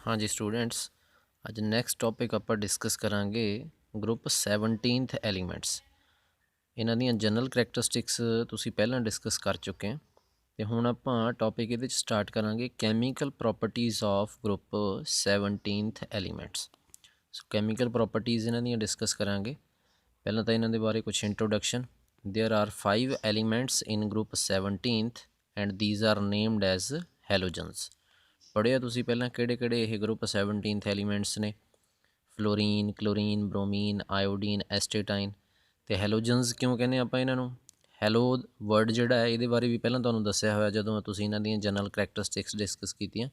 हाँ जी स्टूडेंट्स, ਅੱਜ next topic ਆਪਾਂ ਡਿਸਕਸ ਕਰਾਂਗੇ ਗਰੁੱਪ 17th ਐਲੀਮੈਂਟਸ। ਇਹਨਾਂ ਦੀਆਂ ਜਨਰਲ ਕਰੈਕਟਰਿਸਟਿਕਸ ਤੁਸੀਂ ਪਹਿਲਾਂ ਡਿਸਕਸ ਕਰ ਚੁੱਕੇ ਹਾਂ ਤੇ ਹੁਣ ਆਪਾਂ ਟੌਪਿਕ ਇਹਦੇ 'ਚ ਸਟਾਰਟ ਕਰਾਂਗੇ chemical properties of group 17th elements. So chemical properties ਇਹਨਾਂ ਦੀਆਂ ਡਿਸਕਸ ਕਰਾਂਗੇ। ਪਹਿਲਾਂ ਤਾਂ ਇਹਨਾਂ ਦੇ ਬਾਰੇ ਕੁਝ introduction. There are 5 elements in group 17th and these are named as halogens. पढ़िया तुसी पहलां किहड़े-किहड़े ये ग्रुप 17th एलीमेंट्स ने? Fluorine, chlorine, bromine, iodine, astatine. तो हैलोजन्स क्यों कहने आपां इन्हां नूं? हैलो वर्ड जिहड़ा है इहदे बारे भी पहलां तुहानूं दस्सिया होया जदों तुसीं इन्हां दीयां जनरल करैक्टरिस्टिक्स डिस्कस कीतियां।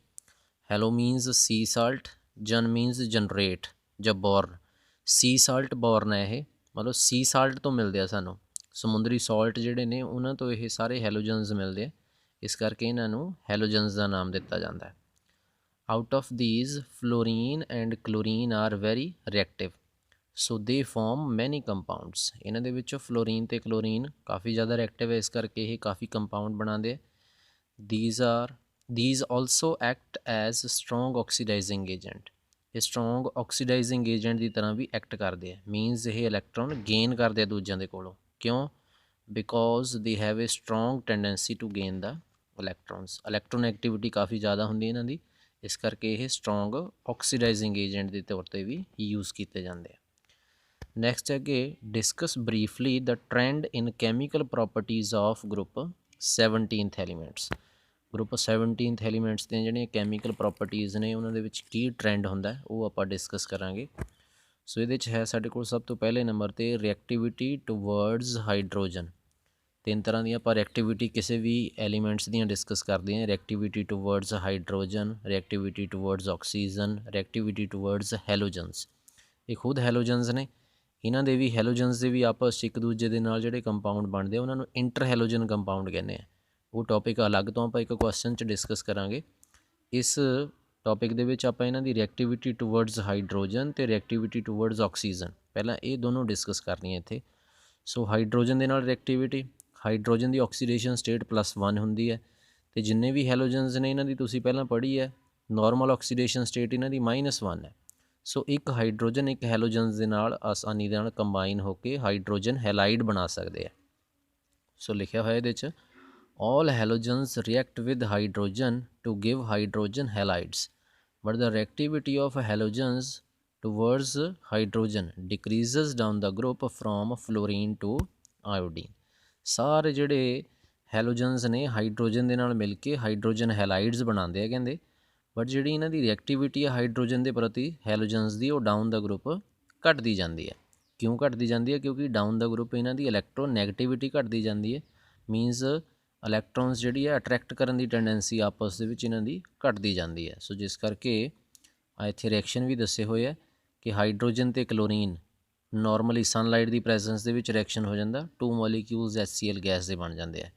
हैलो मीनस सी साल्ट, जन मीनस जनरेट जां बॉर्न। सी साल्ट बॉर्न है ये, मतलब सी साल्ट तो मिलदे आ सानूं ਸਮੁੰਦਰੀ ਸਾਲਟ ਜਿਹੜੇ ਨੇ ਉਹਨਾਂ ਤੋਂ ਇਹ ਸਾਰੇ ਹੈਲੋਜਨਸ ਮਿਲਦੇ ਆ, ਇਸ ਕਰਕੇ ਇਹਨਾਂ ਨੂੰ ਹੈਲੋਜਨਸ ਦਾ ਨਾਮ ਦਿੱਤਾ ਜਾਂਦਾ ਹੈ। Out of these fluorine and chlorine are very reactive, so they form ਮੈਨੀ ਕੰਪਾਊਂਡਸ। ਇਹਨਾਂ ਦੇ ਵਿੱਚੋਂ ਫਲੋਰੀਨ ਅਤੇ ਕਲੋਰੀਨ ਕਾਫੀ ਜ਼ਿਆਦਾ ਰਿਐਕਟਿਵ ਹੈ, ਇਸ ਕਰਕੇ ਇਹ ਕਾਫੀ ਕੰਪਾਊਂਡ ਬਣਾਉਂਦੇ ਆ। these also act as strong oxidizing agent। ਇਹ ਸਟਰੋਂਗ ਆਕਸੀਡਾਈਜ਼ਿੰਗ ਏਜੰਟ ਦੀ ਤਰ੍ਹਾਂ ਵੀ ਐਕਟ ਕਰਦੇ ਆ, ਮੀਨਸ ਇਹ ਇਲੈਕਟ੍ਰੋਨ ਗੇਨ ਕਰਦੇ ਆ ਦੂਜਿਆਂ ਦੇ ਕੋਲੋਂ। ਕਿਉਂ? Because they have a strong tendency to gain the electrons. Electron activity ਕਾਫੀ ਜ਼ਿਆਦਾ ਹੁੰਦੀ ਇਹਨਾਂ ਦੀ, ਇਸ ਕਰਕੇ ਇਹ ਸਟਰੋਂਗ ਆਕਸੀਡਾਈਜ਼ਿੰਗ ਏਜੰਟ ਦੇ ਤੌਰ 'ਤੇ ਵੀ ਯੂਜ਼ ਕੀਤੇ ਜਾਂਦੇ ਆ। ਨੈਕਸਟ ਅੱਗੇ discuss briefly the trend in chemical properties of group 17th elements. Group 17th elements ਦੀਆਂ ਜਿਹੜੀਆਂ ਕੈਮੀਕਲ ਪ੍ਰੋਪਰਟੀਜ਼ ਨੇ ਉਹਨਾਂ ਦੇ ਵਿੱਚ ਕੀ ਟ੍ਰੈਂਡ ਹੁੰਦਾ ਉਹ ਆਪਾਂ ਡਿਸਕਸ ਕਰਾਂਗੇ। ਸੋ ਇਹਦੇ 'ਚ ਹੈ ਸਾਡੇ ਕੋਲ ਸਭ ਤੋਂ ਪਹਿਲੇ ਨੰਬਰ 'ਤੇ ਰਿਐਕਟੀਵਿਟੀ ਟੂਵਰਡਸ ਹਾਈਡਰੋਜਨ। ਤਿੰਨ ਤਰ੍ਹਾਂ ਦੀਆਂ ਆਪਾਂ ਰਿਐਕਟੀਵਿਟੀ ਕਿਸੇ ਵੀ ਐਲੀਮੈਂਟਸ ਦੀਆਂ ਡਿਸਕਸ ਕਰਦੇ ਹਾਂ। Reactivity towards hydrogen, reactivity towards oxygen, reactivity towards halogens. ਇਹ ਖੁਦ ਹੈਲੋਜਨਸ ਨੇ, ਇਹਨਾਂ ਦੇ ਵੀ ਹੈਲੋਜਨਸ ਦੇ ਵੀ ਆਪਸ 'ਚ ਇੱਕ ਦੂਜੇ ਦੇ ਨਾਲ ਜਿਹੜੇ ਕੰਪਾਊਂਡ ਬਣਦੇ ਆ ਉਹਨਾਂ ਨੂੰ ਇੰਟਰ ਹੈਲੋਜਨ ਕੰਪਾਊਂਡ ਕਹਿੰਦੇ ਆ। ਉਹ ਟੌਪਿਕ ਅਲੱਗ ਤੋਂ ਆਪਾਂ ਇੱਕ ਕੁਐਸਚਨ 'ਚ ਡਿਸਕਸ ਕਰਾਂਗੇ। ਇਸ ਟੌਪਿਕ ਦੇ ਵਿੱਚ ਆਪਾਂ ਇਹਨਾਂ ਦੀ ਰਿਐਕਟੀਵਿਟੀ ਟੂਵਰਡਸ ਹਾਈਡਰੋਜਨ ਅਤੇ ਰਿਐਕਟੀਵਿਟੀ ਟੂਵਰਡਸ ਆਕਸੀਜਨ ਪਹਿਲਾਂ ਇਹ ਦੋਨੋਂ ਡਿਸਕਸ ਕਰਨੀ ਹੈ ਇੱਥੇ। ਸੋ ਹਾਈਡਰੋਜਨ ਦੇ ਨਾਲ ਰਿਐਕਟੀਵਿਟੀ, ਹਾਈਡਰੋਜਨ ਦੀ ਆਕਸੀਡੇਸ਼ਨ ਸਟੇਟ +1 ਹੁੰਦੀ ਹੈ ਅਤੇ ਜਿੰਨੇ ਵੀ ਹੈਲੋਜਨਸ ਨੇ ਇਹਨਾਂ ਦੀ ਤੁਸੀਂ ਪਹਿਲਾਂ ਪੜ੍ਹੀ ਹੈ, ਨੋਰਮਲ ਆਕਸੀਡੇਸ਼ਨ ਸਟੇਟ ਇਹਨਾਂ ਦੀ -1 ਹੈ। ਸੋ ਇੱਕ ਹਾਈਡਰੋਜਨ ਇੱਕ ਹੈਲੋਜਨਸ ਦੇ ਨਾਲ ਆਸਾਨੀ ਦੇ ਨਾਲ ਕੰਬਾਈਨ ਹੋ ਕੇ ਹਾਈਡਰੋਜਨ ਹੈਲਾਈਡ ਬਣਾ ਸਕਦੇ ਆ। ਸੋ ਲਿਖਿਆ ਹੋਇਆ ਇਹਦੇ 'ਚ all halogens react with hydrogen to give hydrogen halides, but the reactivity of halogens towards hydrogen decreases down the group from fluorine to iodine। ਸਾਰੇ ਜਿਹੜੇ ਹੈਲੋਜਨਸ ਨੇ ਹਾਈਡਰੋਜਨ ਦੇ ਨਾਲ ਮਿਲ ਕੇ ਹਾਈਡਰੋਜਨ ਹੈਲਾਈਡਸ ਬਣਾਉਂਦੇ ਆ ਕਹਿੰਦੇ, ਬਟ ਜਿਹੜੀ ਇਹਨਾਂ ਦੀ ਰਿਐਕਟੀਵਿਟੀ ਆ ਹਾਈਡਰੋਜਨ ਦੇ ਪ੍ਰਤੀ ਹੈਲੋਜਨਸ ਦੀ ਉਹ ਡਾਊਨ ਦਾ ਗਰੁੱਪ ਘਟਦੀ ਜਾਂਦੀ ਹੈ। ਕਿਉਂ ਘਟਦੀ ਜਾਂਦੀ ਹੈ? ਕਿਉਂਕਿ ਡਾਊਨ ਦਾ ਗਰੁੱਪ ਇਹਨਾਂ ਦੀ ਇਲੈਕਟ੍ਰੋ ਨੈਗੇਟਿਵਿਟੀ ਘਟਦੀ ਜਾਂਦੀ ਹੈ, ਮੀਨਸ ਇਲੈਕਟ੍ਰੋਨਸ ਜਿਹੜੀ ਹੈ ਅਟਰੈਕਟ ਕਰਨ ਦੀ ਟੈਂਡੈਂਸੀ ਆਪਸ ਦੇ ਵਿੱਚ ਇਹਨਾਂ ਦੀ ਘਟਦੀ ਜਾਂਦੀ ਹੈ। ਸੋ ਜਿਸ ਕਰਕੇ ਇੱਥੇ ਰਿਐਕਸ਼ਨ ਵੀ ਦੱਸੇ ਹੋਏ ਹੈ ਕਿ ਹਾਈਡਰੋਜਨ ਅਤੇ ਕਲੋਰੀਨ ਨੋਰਮਲੀ ਸਨਲਾਈਟ ਦੀ ਪ੍ਰੈਜ਼ੈਂਸ ਦੇ ਵਿੱਚ ਰਿਐਕਸ਼ਨ ਹੋ ਜਾਂਦਾ, 2 ਮੋਲੀਕਿਊਲਸ HCl ਗੈਸ ਦੇ ਬਣ ਜਾਂਦੇ ਆ।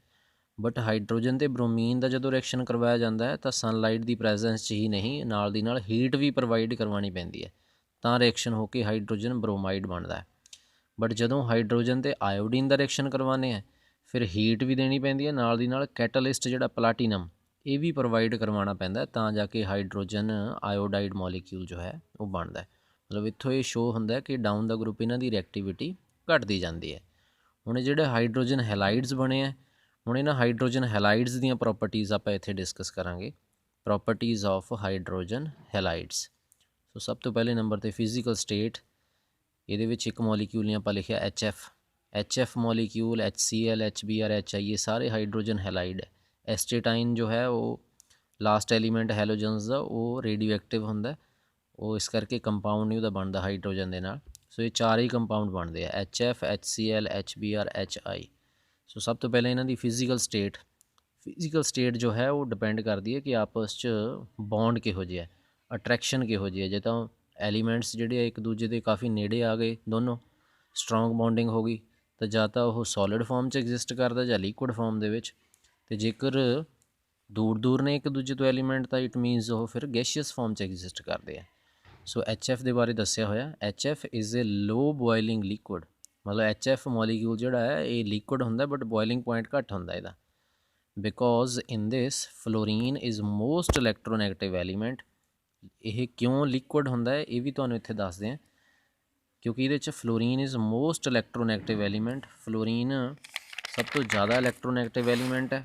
ਬਟ ਹਾਈਡਰੋਜਨ ਅਤੇ ਬਰੋਮੀਨ ਦਾ ਜਦੋਂ ਰਿਐਕਸ਼ਨ ਕਰਵਾਇਆ ਜਾਂਦਾ ਹੈ ਤਾਂ ਸਨਲਾਈਟ ਦੀ ਪ੍ਰੈਜ਼ੈਂਸ 'ਚ ਹੀ ਨਹੀਂ, ਨਾਲ ਦੀ ਨਾਲ ਹੀਟ ਵੀ ਪ੍ਰੋਵਾਈਡ ਕਰਵਾਉਣੀ ਪੈਂਦੀ ਹੈ, ਤਾਂ ਰਿਐਕਸ਼ਨ ਹੋ ਕੇ ਹਾਈਡਰੋਜਨ ਬਰੋਮਾਈਡ ਬਣਦਾ ਹੈ। ਬਟ ਜਦੋਂ ਹਾਈਡਰੋਜਨ ਅਤੇ ਆਇਓਡੀਨ ਦਾ ਰਿਐਕਸ਼ਨ ਕਰਵਾਉਂਦੇ ਆ ਫਿਰ ਹੀਟ ਵੀ ਦੇਣੀ ਪੈਂਦੀ ਹੈ, ਨਾਲ ਦੀ ਨਾਲ ਕੈਟਾਲਿਸਟ ਜਿਹੜਾ ਪਲਾਟੀਨਮ ਇਹ ਵੀ ਪ੍ਰੋਵਾਈਡ ਕਰਵਾਉਣਾ ਪੈਂਦਾ, ਤਾਂ ਜਾ ਕੇ ਹਾਈਡਰੋਜਨ ਆਇਓਡਾਈਡ ਮੋਲੀਕਿਊਲ ਜੋ ਹੈ ਉਹ ਬਣਦਾ। ਮਤਲਬ ਇੱਥੋਂ ਇਹ ਸ਼ੋਅ ਹੁੰਦਾ ਕਿ ਡਾਊਨ ਦਾ ਗਰੁੱਪ ਇਹਨਾਂ ਦੀ ਰਿਐਕਟੀਵਿਟੀ ਘਟਦੀ ਜਾਂਦੀ ਹੈ। ਹੁਣ ਜਿਹੜੇ ਹਾਈਡਰੋਜਨ ਹੈਲਾਈਡਸ ਬਣੇ ਆ, ਹੁਣ ਇਹਨਾਂ ਹਾਈਡਰੋਜਨ ਹੈਲਾਈਡਸ ਦੀਆਂ ਪ੍ਰੋਪਰਟੀਜ਼ ਆਪਾਂ ਇੱਥੇ ਡਿਸਕਸ ਕਰਾਂਗੇ। Properties of hydrogen halides. So ਸਭ ਤੋਂ ਪਹਿਲੇ ਨੰਬਰ 'ਤੇ ਫਿਜ਼ੀਕਲ ਸਟੇਟ। ਇਹਦੇ ਵਿੱਚ ਇੱਕ ਮੋਲੀਕਿਊਲ ਨੇ ਆਪਾਂ ਲਿਖਿਆ HF molecule, HCl, HBr, HI ਇਹ ਸਾਰੇ ਹਾਈਡਰੋਜਨ ਹੈਲਾਈਡ ਹੈ। ਐਸਟੇਟਾਈਨ ਜੋ ਹੈ ਉਹ ਲਾਸਟ ਐਲੀਮੈਂਟ ਹੈਲੋਜਨਸ ਦਾ, ਉਹ ਰੇਡੀਓ ਐਕਟਿਵ ਹੁੰਦਾ, ਉਹ ਇਸ ਕਰਕੇ ਕੰਪਾਊਂਡ ਨਹੀਂ ਉਹਦਾ ਬਣਦਾ ਹਾਈਡਰੋਜਨ ਦੇ ਨਾਲ। ਸੋ ਇਹ ਚਾਰੇ ਹੀ ਕੰਪਾਊਂਡ ਬਣਦੇ ਆ, HF, HCl, HBr, HI। ਸੋ ਸਭ ਤੋਂ ਪਹਿਲਾਂ ਇਹਨਾਂ ਦੀ ਫਿਜ਼ੀਕਲ ਸਟੇਟ ਜੋ ਹੈ ਉਹ ਡਿਪੈਂਡ ਕਰਦੀ ਹੈ ਕਿ ਆਪਸ 'ਚ ਬੌਂਡ ਕਿਹੋ ਜਿਹਾ ਹੈ, ਅਟਰੈਕਸ਼ਨ ਕਿਹੋ ਜਿਹੀ ਹੈ। ਜੇ ਤਾਂ ਐਲੀਮੈਂਟਸ ਜਿਹੜੇ ਆ ਇੱਕ ਦੂਜੇ ਦੇ ਕਾਫੀ ਨੇੜੇ ਆ ਗਏ, ਦੋਨੋਂ ਸਟਰੋਂਗ ਬੌਂਡਿੰਗ ਹੋ ਗਈ, ਤਾਂ ਜਾਂ ਤਾਂ ਉਹ ਸੋਲਿਡ ਫਾਰਮ 'ਚ ਐਗਜ਼ਿਸਟ ਕਰਦਾ ਜਾਂ ਲਿਕੁਇਡ ਫਾਰਮ ਦੇ ਵਿੱਚ। ਅਤੇ ਜੇਕਰ ਦੂਰ ਨੇ ਇੱਕ ਦੂਜੇ ਤੋਂ ਐਲੀਮੈਂਟ ਤਾਂ ਇਟ ਮੀਨਸ ਉਹ ਫਿਰ ਗੈਸ਼ੀਅਸ ਫਾਰਮ 'ਚ ਐਗਜ਼ਿਸਟ ਕਰਦੇ ਆ। ਸੋ HF ਦੇ ਬਾਰੇ ਦੱਸਿਆ ਹੋਇਆ, HF is a low boiling liquid. ਮਤਲਬ HF ਮੋਲੀਕਿਊਲ ਜਿਹੜਾ ਹੈ ਇਹ ਲਿਕੁਇਡ ਹੁੰਦਾ, ਬਟ ਬੋਇਲਿੰਗ ਪੁਆਇੰਟ ਘੱਟ ਹੁੰਦਾ ਇਹਦਾ। Because in this fluorine is most electronegative element. ਇਹ ਕਿਉਂ ਲਿਕੁਇਡ ਹੁੰਦਾ ਹੈ ਇਹ ਵੀ ਤੁਹਾਨੂੰ ਇੱਥੇ ਦੱਸਦੇ ਹਾਂ, ਕਿਉਂਕਿ ਇਹਦੇ 'ਚ fluorine is most electronegative element. Fluorine ਸਭ ਤੋਂ ਜ਼ਿਆਦਾ ਇਲੈਕਟ੍ਰੋਨੈਗੇਟਿਵ ਐਲੀਮੈਂਟ ਹੈ,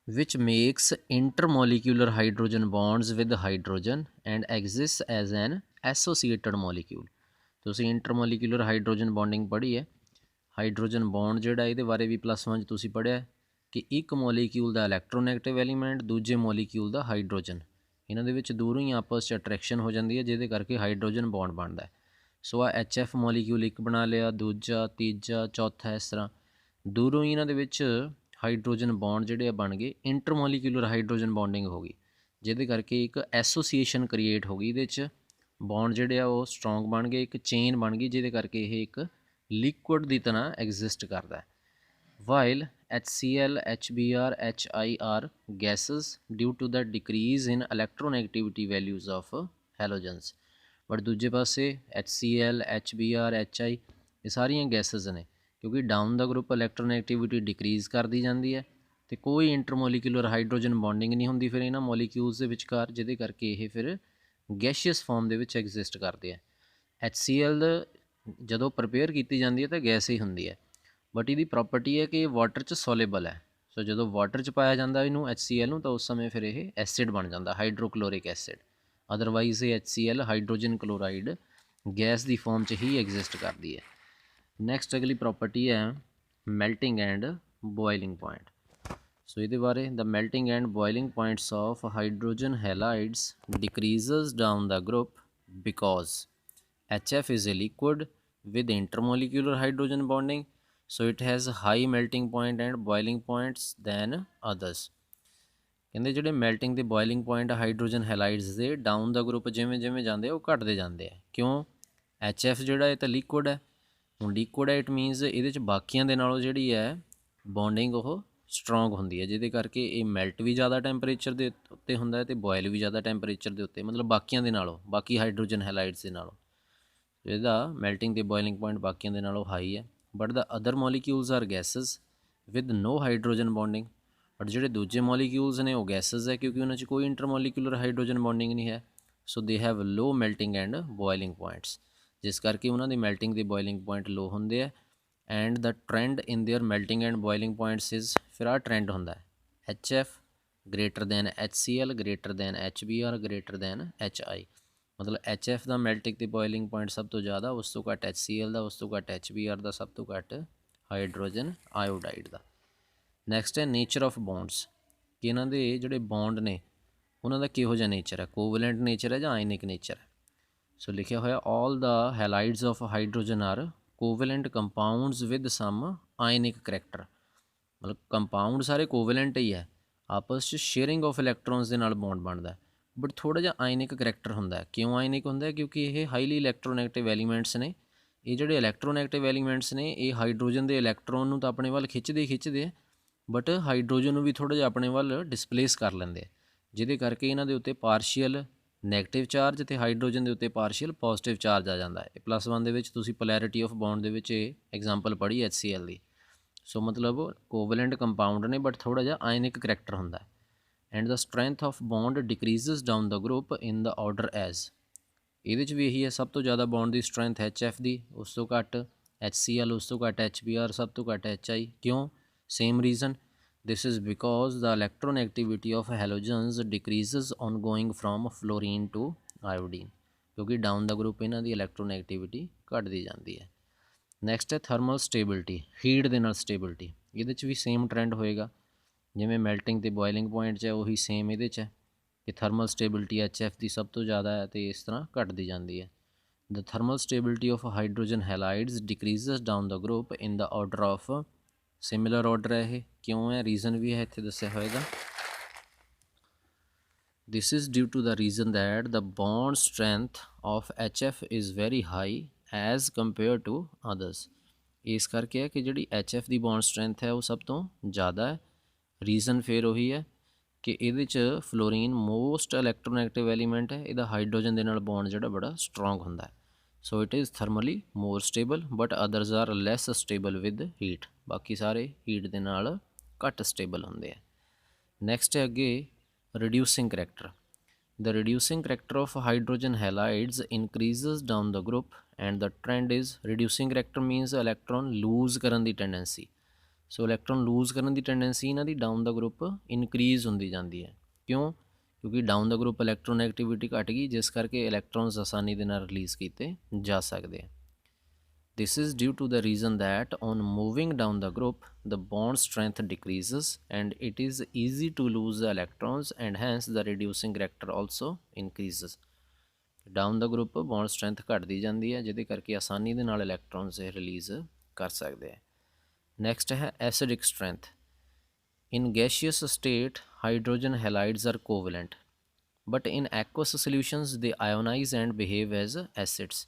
which makes intermolecular hydrogen bonds with hydrogen and exists as an associated molecule। ਤੁਸੀਂ ਇੰਟਰਮੋਲੀਕੂਲਰ ਹਾਈਡਰੋਜਨ ਬੌਂਡਿੰਗ ਪੜ੍ਹੀ ਹੈ। ਹਾਈਡਰੋਜਨ ਬੌਂਡ ਜਿਹੜਾ ਇਹਦੇ ਬਾਰੇ ਵੀ +1 'ਚ ਤੁਸੀਂ ਪੜ੍ਹਿਆ ਕਿ ਇੱਕ ਮੋਲੀਕਿਊਲ ਦਾ ਇਲੈਕਟ੍ਰੋਨੈਗੇਟਿਵ ਐਲੀਮੈਂਟ ਦੂਜੇ ਮੋਲੀਕਿਊਲ ਦਾ ਹਾਈਡਰੋਜਨ, ਇਹਨਾਂ ਦੇ ਵਿੱਚ ਦੂਰੋਂ ਹੀ ਆਪਸ 'ਚ ਅਟਰੈਕਸ਼ਨ ਹੋ ਜਾਂਦੀ ਹੈ ਜਿਹਦੇ ਕਰਕੇ ਹਾਈਡਰੋਜਨ ਬੌਂਡ ਬਣਦਾ ਹੈ। ਸੋ ਆ HF ਮੋਲੀਕਿਊਲ ਇੱਕ ਬਣਾ ਲਿਆ, ਦੂਜਾ, ਤੀਜਾ, ਚੌਥਾ, ਇਸ ਤਰ੍ਹਾਂ ਦੂਰੋਂ ਹੀ ਇਹਨਾਂ ਦੇ ਵਿੱਚ ਹਾਈਡਰੋਜਨ ਬੌਂਡ ਜਿਹੜੇ ਆ ਬਣ ਗਏ, ਇੰਟਰਮੋਲੀਕੂਲਰ ਹਾਈਡਰੋਜਨ ਬੌਂਡਿੰਗ ਹੋ ਗਈ, ਜਿਹਦੇ ਕਰਕੇ ਇੱਕ ਐਸੋਸੀਏਸ਼ਨ ਕ੍ਰੀਏਟ ਹੋ ਗਈ, ਇਹਦੇ 'ਚ ਬੌਂਡ ਜਿਹੜੇ ਆ ਉਹ ਸਟਰੋਂਗ ਬਣ ਗਏ, ਇੱਕ ਚੇਨ ਬਣ ਗਈ ਜਿਹਦੇ ਕਰਕੇ ਇਹ ਇੱਕ ਲਿਕੁਇਡ ਦੀ ਤਰ੍ਹਾਂ ਐਗਜ਼ਿਸਟ ਕਰਦਾ ਹੈ। While HCl, HBr, HI are gases due to the decrease in electronegativity values of halogens। But ਦੂਜੇ ਪਾਸੇ HCl, HBr, HI ਇਹ ਸਾਰੀਆਂ ਗੈਸਸ ਨੇ, ਕਿਉਂਕਿ ਡਾਊਨ ਦਾ ਗਰੁੱਪ ਇਲੈਕਟ੍ਰੋਨੈਗੇਟਿਵਿਟੀ ਡਿਕਰੀਜ਼ ਕਰਦੀ ਜਾਂਦੀ ਹੈ ਅਤੇ ਕੋਈ ਇੰਟਰਮੋਲੀਕੂਲਰ ਹਾਈਡਰੋਜਨ ਬੌਂਡਿੰਗ ਨਹੀਂ ਹੁੰਦੀ ਫਿਰ ਇਹਨਾਂ ਮੋਲੀਕਿਊਲਸ ਦੇ ਵਿਚਕਾਰ, ਜਿਹਦੇ ਕਰਕੇ ਇਹ ਫਿਰ ਗੈਸ਼ੀਅਸ ਫਾਰਮ ਦੇ ਵਿੱਚ ਐਗਜ਼ਿਸਟ ਕਰਦੇ ਆ। HCl ਜਦੋਂ ਪ੍ਰਪੇਅਰ ਕੀਤੀ ਜਾਂਦੀ ਹੈ ਤਾਂ ਗੈਸ ਹੀ ਹੁੰਦੀ ਹੈ, ਬਟ ਇਹਦੀ ਪ੍ਰੋਪਰਟੀ ਹੈ ਕਿ ਇਹ ਵਾਟਰ 'ਚ ਸੋਲੇਬਲ ਹੈ। ਸੋ ਜਦੋਂ ਵਾਟਰ 'ਚ ਪਾਇਆ ਜਾਂਦਾ ਇਹਨੂੰ HCl ਨੂੰ ਤਾਂ ਉਸ ਸਮੇਂ ਫਿਰ ਇਹ ਐਸਿਡ ਬਣ ਜਾਂਦਾ, ਹਾਈਡਰੋਕਲੋਰਿਕ ਐਸਿਡ। ਅਦਰਵਾਈਜ਼ ਇਹ HCl ਹਾਈਡਰੋਜਨ ਕਲੋਰਾਈਡ ਗੈਸ ਦੀ ਫਾਰਮ 'ਚ ਹੀ ਐਗਜ਼ਿਸਟ ਕਰਦੀ ਹੈ। ਨੈਕਸਟ ਅਗਲੀ ਪ੍ਰੋਪਰਟੀ ਹੈ ਮੈਲਟਿੰਗ ਐਂਡ ਬੋਇਲਿੰਗ ਪੁਆਇੰਟ। ਸੋ ਇਹਦੇ ਬਾਰੇ the melting and boiling points of hydrogen halides decreases down the group because HF is a liquid with intermolecular hydrogen bonding, so it has high melting point and boiling points than others। ਕਹਿੰਦੇ ਜਿਹੜੇ melting ਤੇ boiling point hydrogen ਹੈਲਾਈਡਸ ਦੇ down the group ਜਿਵੇਂ ਜਿਵੇਂ ਜਾਂਦੇ ਉਹ ਘਟਦੇ ਜਾਂਦੇ ਆ। ਕਿਉਂ? HF ਜਿਹੜਾ ਇਹ ਤਾਂ ਲਿਕੁਇਡ ਹੈ, ਹੁਣ ਲਿਕੁਇਡ ਹੈ ਇਟ ਮੀਨਸ ਇਹਦੇ 'ਚ ਬਾਕੀਆਂ ਦੇ ਨਾਲੋਂ ਜਿਹੜੀ ਹੈ ਬੌਂਡਿੰਗ ਉਹ ਸਟਰੋਂਗ ਹੁੰਦੀ ਹੈ, ਜਿਹਦੇ ਕਰਕੇ ਇਹ ਮੈਲਟ ਵੀ ਜ਼ਿਆਦਾ ਟੈਂਪਰੇਚਰ ਦੇ ਉੱਤੇ ਹੁੰਦਾ ਹੈ ਅਤੇ ਬੋਇਲ ਵੀ ਜ਼ਿਆਦਾ ਟੈਂਪਰੇਚਰ ਦੇ ਉੱਤੇ, ਮਤਲਬ ਬਾਕੀਆਂ ਦੇ ਨਾਲੋਂ, ਬਾਕੀ ਹਾਈਡਰੋਜਨ ਹੈਲਾਈਡਸ ਦੇ ਨਾਲੋਂ ਇਹਦਾ ਮੈਲਟਿੰਗ ਤੇ ਬੋਇਲਿੰਗ ਪੁਆਇੰਟ ਬਾਕੀਆਂ ਦੇ ਨਾਲੋਂ ਹਾਈ ਹੈ। But the other molecules are gases with no hydrogen bonding. But ਜਿਹੜੇ ਦੂਜੇ ਮੋਲੀਕਿਊਲਸ ਨੇ ਉਹ ਗੈਸਸ ਹੈ, ਕਿਉਂਕਿ ਉਹਨਾਂ 'ਚ ਕੋਈ ਇੰਟਰਮੋਲੀਕੂਲਰ ਹਾਈਡਰੋਜਨ ਬੌਂਡਿੰਗ ਨਹੀਂ ਹੈ। So they have low melting and boiling points, ਜਿਸ ਕਰਕੇ ਉਹਨਾਂ ਦੀ ਮੈਲਟਿੰਗ ਤੇ ਬੋਇਲਿੰਗ ਪੁਆਇੰਟ ਲੋ ਹੁੰਦੇ ਆ। And the trend in their melting and boiling points is, ਫਿਰ ਆਹ ਟਰੈਂਡ ਹੁੰਦਾ ਹੈ HF greater than HCl greater than HBr greater than HI। ਮਤਲਬ HF ਦਾ ਮੈਲਟਿੰਗ ਤੇ ਬੋਇਲਿੰਗ ਪੁਆਇੰਟ ਸਭ ਤੋਂ ਜ਼ਿਆਦਾ, ਉਸ ਤੋਂ ਘੱਟ HCl ਦਾ, ਉਸ ਤੋਂ ਘੱਟ HBr ਦਾ, ਸਭ ਤੋਂ ਘੱਟ ਹਾਈਡਰੋਜਨ ਆਇਓਡਾਈਡ ਦਾ। ਨੈਕਸਟ ਹੈ ਨੇਚਰ ਆਫ ਬੌਂਡਸ, ਕਿ ਇਹਨਾਂ ਦੇ ਜਿਹੜੇ ਬੌਂਡ ਨੇ ਉਹਨਾਂ ਦਾ ਕਿਹੋ ਜਿਹਾ ਨੇਚਰ ਹੈ, ਕੋਵੈਲੈਂਟ ਨੇਚਰ ਹੈ ਜਾਂ ਆਇਨਿਕ ਨੇਚਰ ਹੈ। ਸੋ ਲਿਖਿਆ ਹੋਇਆ all the halides of hydrogen are covalent compounds with some ionic character. ਮਤਲਬ ਕੰਪਾਊਂਡ ਸਾਰੇ ਕੋਵੈਲੈਂਟ ਹੀ ਹੈ, ਆਪਸ 'ਚ ਸ਼ੇਅਰਿੰਗ ਆਫ ਇਲੈਕਟ੍ਰੋਨਸ ਦੇ ਨਾਲ ਬੌਂਡ ਬਣਦਾ, ਬਟ ਥੋੜ੍ਹਾ ਜਿਹਾ ਆਇਨਿਕ ਕਰੈਕਟਰ ਹੁੰਦਾ। ਕਿਉਂ ਆਇਨਿਕ ਹੁੰਦਾ? ਕਿਉਂਕਿ ਇਹ ਹਾਈਲੀ ਇਲੈਕਟ੍ਰੋਨੈਗੇਟਿਵ ਐਲੀਮੈਂਟਸ ਨੇ। ਇਹ ਜਿਹੜੇ ਇਲੈਕਟ੍ਰੋਨੈਗੇਟਿਵ ਐਲੀਮੈਂਟਸ ਨੇ ਇਹ ਹਾਈਡਰੋਜਨ ਦੇ ਇਲੈਕਟ੍ਰੋਨ ਨੂੰ ਤਾਂ ਆਪਣੇ ਵੱਲ ਖਿੱਚਦੇ ਆ, ਬਟ ਹਾਈਡਰੋਜਨ ਨੂੰ ਵੀ ਥੋੜ੍ਹਾ ਜਿਹਾ ਆਪਣੇ ਵੱਲ ਡਿਸਪਲੇਸ ਕਰ ਲੈਂਦੇ ਆ, ਜਿਹਦੇ ਕਰਕੇ ਇਹਨਾਂ ਦੇ ਉੱਤੇ ਪਾਰਸ਼ੀਅਲ ਨੈਗੇਟਿਵ ਚਾਰਜ ਅਤੇ ਹਾਈਡਰੋਜਨ ਦੇ ਉੱਤੇ ਪਾਰਸ਼ੀਅਲ ਪੋਜ਼ੀਟਿਵ ਚਾਰਜ ਆ ਜਾਂਦਾ ਹੈ। +1 ਦੇ ਵਿੱਚ ਤੁਸੀਂ ਪੋਲੈਰਿਟੀ ਆਫ ਬੌਂਡ ਦੇ ਵਿੱਚ ਇਹ ਐਗਜ਼ਾਮਪਲ ਪੜ੍ਹੀ HCl ਦੀ। ਸੋ ਮਤਲਬ ਕੋਵੈਲੈਂਟ ਕੰਪਾਊਂਡ ਨੇ ਬਟ ਥੋੜ੍ਹਾ ਜਿਹਾ ਆਇਨਿਕ ਕਰੈਕਟਰ ਹੁੰਦਾ। And the strength of bond decreases down the group in the order as. ਇਹਦੇ 'ਚ ਵੀ ਇਹੀ ਹੈ, ਸਭ ਤੋਂ ਜ਼ਿਆਦਾ ਬੌਂਡ ਦੀ ਸਟਰੈਂਥ HF ਦੀ, ਉਸ ਤੋਂ ਘੱਟ HCl, ਉਸ ਤੋਂ ਘੱਟ HBr, ਸਭ ਤੋਂ ਘੱਟ HI। ਕਿਉਂ? Same reason, this is because the electronegativity of halogens decreases on going from fluorine to iodine, ਕਿਉਂਕਿ ਡਾਊਨ ਦਾ ਗਰੁੱਪ ਇਹਨਾਂ ਦੀ ਇਲੈਕਟ੍ਰੋਨੈਗੇਟਿਵਿਟੀ ਘਟਦੀ ਜਾਂਦੀ ਹੈ। ਨੈਕਸਟ ਹੈ ਥਰਮਲ ਸਟੇਬਿਲਿਟੀ, ਹੀਟ ਦੇ ਨਾਲ ਸਟੇਬਿਲਿਟੀ। ਇਹਦੇ 'ਚ ਵੀ ਸੇਮ ਟਰੈਂਡ ਹੋਏਗਾ, ਜਿਵੇਂ ਮੈਲਟਿੰਗ ਤੇ ਬੋਇਲਿੰਗ ਪੁਆਇੰਟ 'ਚ ਹੈ ਉਹੀ ਸੇਮ ਇਹਦੇ 'ਚ ਹੈ ਕਿ ਥਰਮਲ ਸਟੇਬਿਲਿਟੀ HF ਦੀ ਸਭ ਤੋਂ ਜ਼ਿਆਦਾ ਹੈ ਅਤੇ ਇਸ ਤਰ੍ਹਾਂ ਘਟਦੀ ਜਾਂਦੀ ਹੈ। The thermal stability of hydrogen halides decreases down the group in the order of, similar order ਹੈ ਇਹ। ਕਿਉਂ ਹੈ? ਰੀਜ਼ਨ ਵੀ ਹੈ ਇੱਥੇ ਦੱਸਿਆ ਹੋਏਗਾ। This is due to the reason that the bond strength of HF is very high as compared to others। ਇਸ ਕਰਕੇ ਹੈ ਕਿ ਜਿਹੜੀ HF ਦੀ ਬੌਂਡ ਸਟਰੈਂਥ ਹੈ ਉਹ ਸਭ ਤੋਂ ਜ਼ਿਆਦਾ ਹੈ। ਰੀਜ਼ਨ ਫਿਰ ਉਹੀ ਹੈ ਕਿ ਇਹਦੇ 'ਚ ਫਲੋਰੀਨ ਮੋਸਟ ਇਲੈਕਟ੍ਰੋਨੈਗੇਟਿਵ ਐਲੀਮੈਂਟ ਹੈ, ਇਹਦਾ ਹਾਈਡਰੋਜਨ ਦੇ ਨਾਲ ਬੌਂਡ ਜਿਹੜਾ ਬੜਾ ਸਟਰੋਂਗ ਹੁੰਦਾ ਹੈ। So it is thermally more stable but others are less stable with heat. ਬਾਕੀ ਸਾਰੇ ਹੀਟ ਦੇ ਨਾਲ ਘੱਟ ਸਟੇਬਲ ਹੁੰਦੇ ਆ। ਨੈਕਸਟ ਹੈ ਅੱਗੇ reducing character. The reducing character of hydrogen halides increases down the group, and the trend is reducing character means electron lose ਕਰਨ ਦੀ tendency. ਸੋ ਇਲੈਕਟ੍ਰੋਨ ਲੂਜ਼ ਕਰਨ ਦੀ ਟੈਂਡੈਂਸੀ ਇਹਨਾਂ ਦੀ ਡਾਊਨ ਦਾ ਗਰੁੱਪ ਇਨਕਰੀਜ਼ ਹੁੰਦੀ ਜਾਂਦੀ ਹੈ। ਕਿਉਂ? ਕਿਉਂਕਿ ਡਾਊਨ ਦਾ ਗਰੁੱਪ ਇਲੈਕਟ੍ਰੋਨੈਗੇਟਿਵਿਟੀ ਘਟ ਗਈ, ਜਿਸ ਕਰਕੇ ਇਲੈਕਟ੍ਰੋਨਸ ਆਸਾਨੀ ਦੇ ਨਾਲ ਰਿਲੀਜ਼ ਕੀਤੇ ਜਾ ਸਕਦੇ ਆ। This is due to the reason that on moving down the group, the bond strength decreases and it is easy to lose the electrons, and hence the reducing character also increases. Down the group bond strength ਘਟਦੀ ਜਾਂਦੀ ਹੈ, ਜਿਹਦੇ ਕਰਕੇ ਆਸਾਨੀ ਦੇ ਨਾਲ electrons ਇਹ release ਕਰ ਸਕਦੇ ਆ। ਨੈਕਸਟ ਹੈ acidic strength. In gaseous state, hydrogen halides are covalent, but in aqueous solutions they ionize and behave as acids.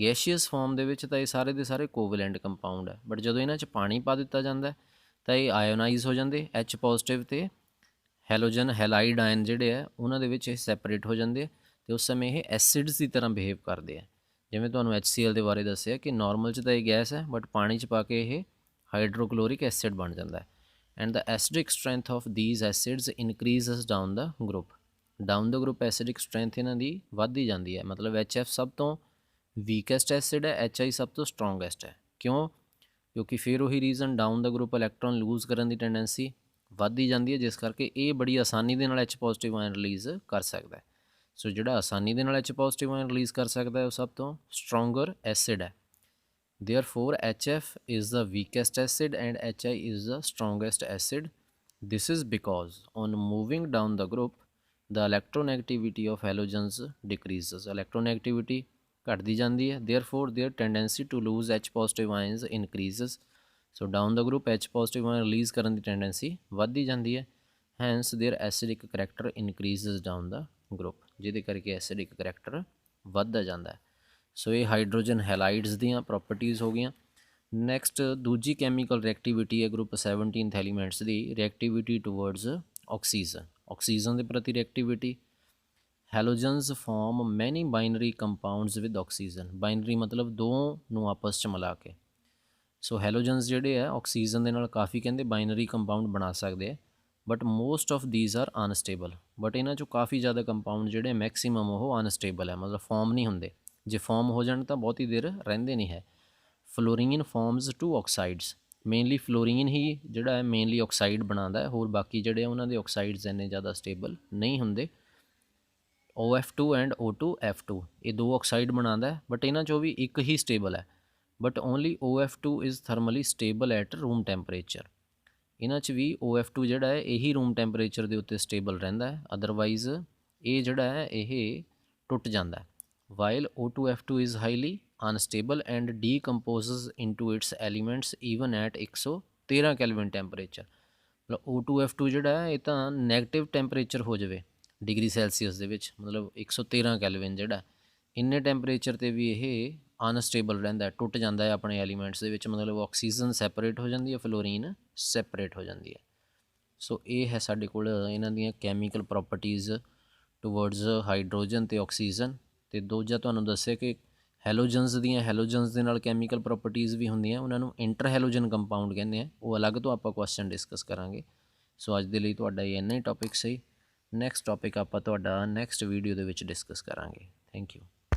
Gaseous form ਦੇ ਵਿੱਚ ਤਾਂ ਇਹ ਸਾਰੇ ਦੇ ਸਾਰੇ ਕੋਵਲੈਂਟ ਕੰਪਾਊਂਡ ਹੈ, ਬਟ ਜਦੋਂ ਇਹਨਾਂ 'ਚ ਪਾਣੀ ਪਾ ਦਿੱਤਾ ਜਾਂਦਾ ਤਾਂ ਇਹ ਆਇਓਨਾਈਜ਼ ਹੋ ਜਾਂਦੇ, H ਪੋਜ਼ੀਟਿਵ ਅਤੇ ਹੈਲੋਜਨ ਹੈਲਾਈਡ ਆਇਨ ਜਿਹੜੇ ਆ ਉਹਨਾਂ ਦੇ ਵਿੱਚ ਇਹ ਸੈਪਰੇਟ ਹੋ ਜਾਂਦੇ ਅਤੇ ਉਸ ਸਮੇਂ ਇਹ ਐਸਿਡਸ ਦੀ ਤਰ੍ਹਾਂ ਬਿਹੇਵ ਕਰਦੇ ਆ। ਜਿਵੇਂ ਤੁਹਾਨੂੰ HCl ਦੇ ਬਾਰੇ ਦੱਸਿਆ ਕਿ ਨੋਰਮਲ 'ਚ ਤਾਂ ਇਹ ਗੈਸ ਹੈ, ਬਟ ਪਾਣੀ 'ਚ ਪਾ ਕੇ ਇਹ ਹਾਈਡਰੋਕਲੋਰਿਕ ਐਸਿਡ ਬਣ ਜਾਂਦਾ ਹੈ। And the acidic strength of these acids increases down the group. Down the group acidic strength ਇਹਨਾਂ ਦੀ ਵੱਧਦੀ ਜਾਂਦੀ ਹੈ, ਮਤਲਬ HF ਸਭ ਤੋਂ ਵੀਕੈਸਟ ਐਸਿਡ ਹੈ, HI ਸਭ ਤੋਂ ਸਟਰੋਂਗੈਸਟ ਹੈ। ਕਿਉਂ? ਕਿਉਂਕਿ ਫਿਰ ਉਹੀ reason, down the group electron loose ਕਰਨ ਦੀ ਟੈਂਡੈਂਸੀ ਵੱਧਦੀ ਜਾਂਦੀ ਹੈ, ਜਿਸ ਕਰਕੇ ਇਹ ਬੜੀ ਆਸਾਨੀ ਦੇ ਨਾਲ H ਪੋਜ਼ੀਟਿਵ ਆਇਨ ਰਿਲੀਜ਼ ਕਰ ਸਕਦਾ ਹੈ। ਸੋ ਜਿਹੜਾ ਆਸਾਨੀ ਦੇ ਨਾਲ H ਪੋਜ਼ੀਟਿਵ ਆਇਨ ਰਿਲੀਜ਼ ਕਰ ਸਕਦਾ ਹੈ ਉਹ ਸਭ ਤੋਂ ਸਟਰੋਂਗਰ ਐਸਿਡ ਹੈ। Therefore HF is the weakest acid and HI is the strongest acid. This is because on moving down the group the electronegativity of halogens decreases. Electronegativity ਘਟਦੀ ਜਾਂਦੀ ਹੈ, therefore their tendency to lose H positive ions increases. So down the group H positive ion release ਕਰਨ ਦੀ tendency ਵੱਧਦੀ ਜਾਂਦੀ ਹੈ, hence their acidic character increases down the group, ਜਿਹਦੇ ਕਰਕੇ acidic character ਵੱਧਦਾ ਜਾਂਦਾ ਹੈ। ਸੋ ਇਹ ਹਾਈਡਰੋਜਨ ਹੈਲਾਈਡਸ ਦੀਆਂ ਪ੍ਰੋਪਰਟੀਜ਼ ਹੋ ਗਈਆਂ। ਨੈਕਸਟ ਦੂਜੀ ਕੈਮੀਕਲ ਰਿਐਕਟੀਵਿਟੀ ਹੈ ਗਰੁੱਪ 17th ਐਲੀਮੈਂਟਸ ਦੀ, ਰਿਐਕਟੀਵਿਟੀ ਟੂਵਰਡਸ ਆਕਸੀਜਨ। ਆਕਸੀਜਨ ਦੇ ਪ੍ਰਤੀ ਰਿਐਕਟੀਵਿਟੀ। ਹੈਲੋਜਨਸ ਫਾਰਮ ਮੈਨੀ binary compounds with oxygen. Binary ਮਤਲਬ ਦੋ ਨੂੰ ਆਪਸ 'ਚ ਮਿਲਾ ਕੇ। ਸੋ ਹੈਲੋਜਨਸ ਜਿਹੜੇ ਆ ਆਕਸੀਜਨ ਦੇ ਨਾਲ ਕਾਫੀ ਕਹਿੰਦੇ ਬਾਈਨਰੀ ਕੰਪਾਊਂਡ ਬਣਾ ਸਕਦੇ ਆ, but most of these are unstable. But ਇਹਨਾਂ 'ਚੋਂ ਕਾਫੀ ਜ਼ਿਆਦਾ ਕੰਪਾਊਂਡ ਜਿਹੜੇ ਮੈਕਸੀਮਮ ਉਹ ਅਨਸਟੇਬਲ ਹੈ, ਮਤਲਬ ਫਾਰਮ ਨਹੀਂ ਹੁੰਦੇ। ਜੇ ਫਾਰਮ ਹੋ ਜਾਣ ਤਾਂ ਬਹੁਤੀ ਦੇਰ ਰਹਿੰਦੇ ਨਹੀਂ ਹੈ। Fluorine farms 2 ਆਕਸਾਈਡਸ। ਮੇਨਲੀ ਫਲੋਰੀਨ ਹੀ ਜਿਹੜਾ ਹੈ ਮੇਨਲੀ ਆਕਸਾਈਡ ਬਣਾਉਂਦਾ ਹੈ, ਹੋਰ ਬਾਕੀ ਜਿਹੜੇ ਉਹਨਾਂ ਦੇ ਆਕਸਾਈਡਸ ਇੰਨੇ ਜ਼ਿਆਦਾ ਸਟੇਬਲ ਨਹੀਂ ਹੁੰਦੇ। OF2 ਐਂਡ O2F2 ਇਹ ਦੋ ਆਕਸਾਈਡ ਬਣਾਉਂਦਾ ਹੈ, ਬਟ ਇਹਨਾਂ 'ਚੋਂ ਵੀ ਇੱਕ ਹੀ ਸਟੇਬਲ ਹੈ। But only OF2 is thermally stable at room temperature. ਇਹਨਾਂ 'ਚ ਵੀ OF2 ਜਿਹੜਾ ਹੈ ਇਹੀ ਰੂਮ ਟੈਂਪਰੇਚਰ ਦੇ ਉੱਤੇ ਸਟੇਬਲ ਰਹਿੰਦਾ ਹੈ, ਅਦਰਵਾਈਜ਼ ਇਹ ਜਿਹੜਾ ਹੈ ਇਹ ਟੁੱਟ ਜਾਂਦਾ ਹੈ। while O2F2 is highly unstable and decomposes into its elements even at 113 Kelvin temperature। ਮਤਲਬ O2F2 ਜਿਹੜਾ ਹੈ ਇਹ ਤਾਂ ਨੈਗੇਟਿਵ ਟੈਂਪਰੇਚਰ ਹੋ ਜਾਵੇ ਡਿਗਰੀ ਸੈਲਸੀਅਸ ਦੇ ਵਿੱਚ, ਮਤਲਬ 113 ਕੈਲਵਿਨ ਜਿਹੜਾ ਇੰਨੇ ਟੈਂਪਰੇਚਰ 'ਤੇ ਵੀ ਇਹ ਅਨਸਟੇਬਲ ਰਹਿੰਦਾ, ਟੁੱਟ ਜਾਂਦਾ ਹੈ ਆਪਣੇ ਐਲੀਮੈਂਟਸ ਦੇ ਵਿੱਚ। ਮਤਲਬ ਆਕਸੀਜਨ ਸੈਪਰੇਟ ਹੋ ਜਾਂਦੀ ਹੈ, ਫਲੋਰੀਨ ਸੈਪਰੇਟ ਹੋ ਜਾਂਦੀ ਹੈ। ਸੋ ਇਹ ਹੈ ਸਾਡੇ ਕੋਲ ਇਹਨਾਂ ਦੀਆਂ ਕੈਮੀਕਲ ਪ੍ਰੋਪਰਟੀਜ਼ ਟੂਵਰਡਸ ਹਾਈਡਰੋਜਨ ਅਤੇ ਆਕਸੀਜਨ। ਅਤੇ ਦੂਜਾ ਤੁਹਾਨੂੰ ਦੱਸਿਆ ਕਿ ਹੈਲੋਜਨਸ ਦੇ ਨਾਲ ਕੈਮੀਕਲ ਪ੍ਰੋਪਰਟੀਜ਼ ਵੀ ਹੁੰਦੀਆਂ, ਉਹਨਾਂ ਨੂੰ ਇੰਟਰ ਹੈਲੋਜਨ ਕੰਪਾਊਂਡ ਕਹਿੰਦੇ ਆ, ਉਹ ਅਲੱਗ ਤੋਂ ਆਪਾਂ ਕੁਐਸਚਨ ਡਿਸਕਸ ਕਰਾਂਗੇ। ਸੋ ਅੱਜ ਦੇ ਲਈ ਤੁਹਾਡਾ ਇਹ ਇੰਨਾ ਹੀ ਟੌਪਿਕ ਸਹੀ। ਨੈਕਸਟ ਟੌਪਿਕ ਆਪਾਂ ਤੁਹਾਡਾ ਨੈਕਸਟ ਵੀਡੀਓ ਦੇ ਵਿੱਚ ਡਿਸਕਸ ਕਰਾਂਗੇ। Thank you.